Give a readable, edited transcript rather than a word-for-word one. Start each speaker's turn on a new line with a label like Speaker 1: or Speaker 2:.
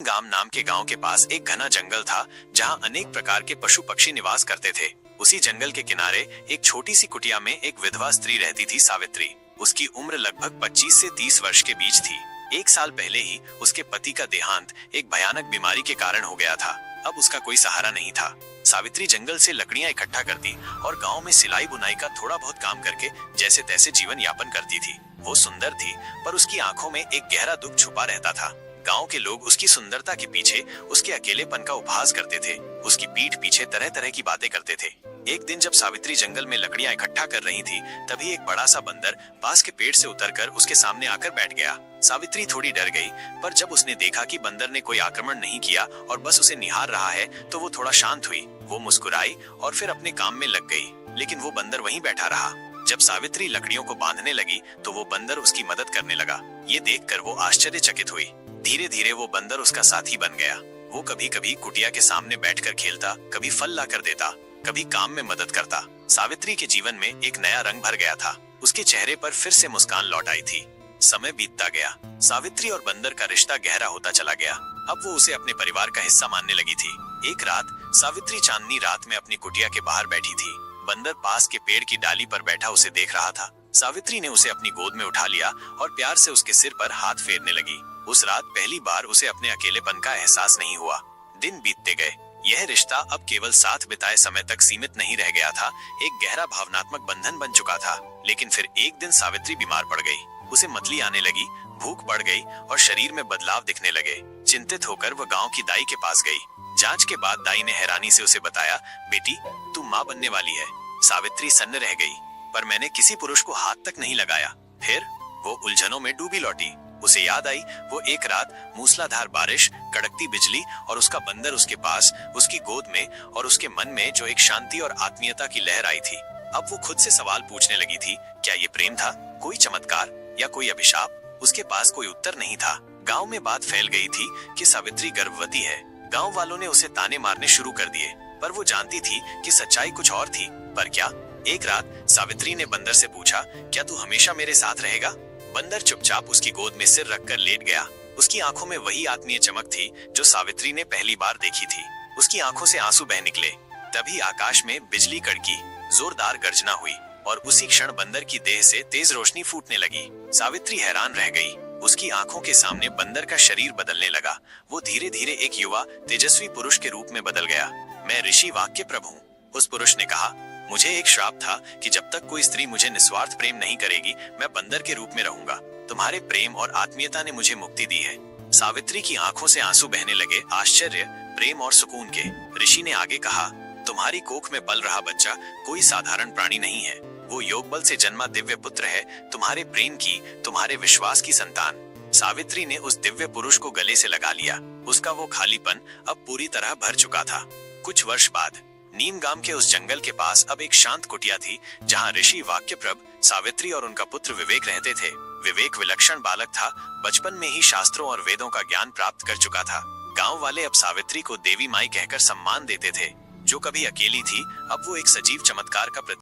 Speaker 1: गाम नाम के गांव के पास एक घना जंगल था जहां अनेक प्रकार के पशु पक्षी निवास करते थे। उसी जंगल के किनारे एक छोटी सी कुटिया में एक विधवा स्त्री रहती थी, सावित्री। उसकी उम्र लगभग 25 से 30 वर्ष के बीच थी। एक साल पहले ही उसके पति का देहांत एक भयानक बीमारी के कारण हो गया था। अब उसका कोई सहारा नहीं था। सावित्री जंगल से लकड़ियां इकट्ठा करती और गांव में सिलाई बुनाई का थोड़ा बहुत काम करके जैसे तैसे जीवन यापन करती थी। वो सुंदर थी, पर उसकी आंखों में एक गहरा दुख छुपा रहता था। गांव के लोग उसकी सुंदरता के पीछे उसके अकेलेपन का उपहास करते थे। उसकी पीठ पीछे तरह तरह की बातें करते थे। एक दिन जब सावित्री जंगल में लकड़ियां इकट्ठा कर रही थी, तभी एक बड़ा सा बंदर पास के पेड़ से उतरकर उसके सामने आकर बैठ गया। सावित्री थोड़ी डर गई, पर जब उसने देखा कि बंदर ने कोई आक्रमण नहीं किया और बस उसे निहार रहा है, तो वो थोड़ा शांत हुई। वो मुस्कुराई और फिर अपने काम में लग गई, लेकिन वो बंदर वहीं बैठा रहा। जब सावित्री लकड़ियों को बांधने लगी, तो वो बंदर उसकी मदद करने लगा। ये देखकर वो आश्चर्यचकित हुई। धीरे धीरे वो बंदर उसका साथी बन गया। वो कभी कभी कुटिया के सामने बैठकर खेलता, कभी फल ला कर देता, कभी काम में मदद करता। सावित्री के जीवन में एक नया रंग भर गया था। उसके चेहरे पर फिर से मुस्कान लौट आई थी। समय बीतता गया। सावित्री और बंदर का रिश्ता गहरा होता चला गया। अब वो उसे अपने परिवार का हिस्सा मानने लगी थी। एक रात सावित्री चांदनी रात में अपनी कुटिया के बाहर बैठी थी। बंदर पास के पेड़ की डाली पर बैठा उसे देख रहा था। सावित्री ने उसे अपनी गोद में उठा लिया और प्यार से उसके सिर पर हाथ फेरने लगी। उस रात पहली बार उसे अपने अकेलेपन का एहसास नहीं हुआ। दिन बीतते गए। यह रिश्ता अब केवल साथ बिताए समय तक सीमित नहीं रह गया था, एक गहरा भावनात्मक बंधन बन चुका था। लेकिन फिर एक दिन सावित्री बीमार पड़ गई। उसे मतली आने लगी, भूख बढ़ गई और शरीर में बदलाव दिखने लगे। चिंतित होकर वह गांव की दाई के पास गई। जांच के बाद दाई ने हैरानी से उसे बताया, बेटी तू माँ बनने वाली है। सावित्री सन्न रह गई, पर मैंने किसी पुरुष को हाथ तक नहीं लगाया। फिर वो उलझनों में डूबी लौटी। उसे याद आई वो एक रात मूसलाधार बारिश, कड़कती बिजली और उसका बंदर उसके पास, उसकी गोद में, और उसके मन में जो एक शांति और आत्मीयता की लहर आई थी। अब वो खुद से सवाल पूछने लगी थी, क्या ये प्रेम था, कोई चमत्कार या कोई अभिशाप? उसके पास कोई उत्तर नहीं था। गांव में बात फैल गई थी कि सावित्री गर्भवती है। गांव वालों ने उसे ताने मारने शुरू कर दिए, पर वो जानती थी कि सच्चाई कुछ और थी। पर क्या? एक रात सावित्री ने बंदर से पूछा, क्या तू हमेशा मेरे साथ रहेगा? बंदर चुपचाप उसकी गोद में सिर रखकर लेट गया। उसकी आंखों में वही आत्मीय चमक थी जो सावित्री ने पहली बार देखी थी। उसकी आंखों से आंसू बह निकले। तभी आकाश में बिजली कड़की, जोरदार गर्जना हुई और उसी क्षण बंदर की देह से तेज रोशनी फूटने लगी। सावित्री हैरान रह गई। उसकी आंखों के सामने बंदर का शरीर बदलने लगा। वो धीरे धीरे एक युवा तेजस्वी पुरुष के रूप में बदल गया। मैं ऋषि वाक के प्रभु हूँ, उस पुरुष ने कहा। मुझे एक श्राप था कि जब तक कोई स्त्री मुझे निस्वार्थ प्रेम नहीं करेगी, मैं बंदर के रूप में रहूंगा। तुम्हारे प्रेम और आत्मीयता ने मुझे मुक्ति दी है। सावित्री की आंखों से आंसू बहने लगे, आश्चर्य, प्रेम और सुकून के। ऋषि ने आगे कहा, तुम्हारी कोख में पल रहा बच्चा कोई साधारण प्राणी नहीं है। वो योग बल से जन्मा दिव्य पुत्र है, तुम्हारे प्रेम की, तुम्हारे विश्वास की संतान। सावित्री ने उस दिव्य पुरुष को गले से लगा लिया। उसका वो खालीपन अब पूरी तरह भर चुका था। कुछ वर्ष बाद नीम गांव के उस जंगल के पास अब एक शांत कुटिया थी, जहां ऋषि वाक्यप्रभ, सावित्री और उनका पुत्र विवेक रहते थे। विवेक विलक्षण बालक था, बचपन में ही शास्त्रों और वेदों का ज्ञान प्राप्त कर चुका था। गांव वाले अब सावित्री को देवी माई कहकर सम्मान देते थे। जो कभी अकेली थी, अब वो एक सजीव चमत्कार का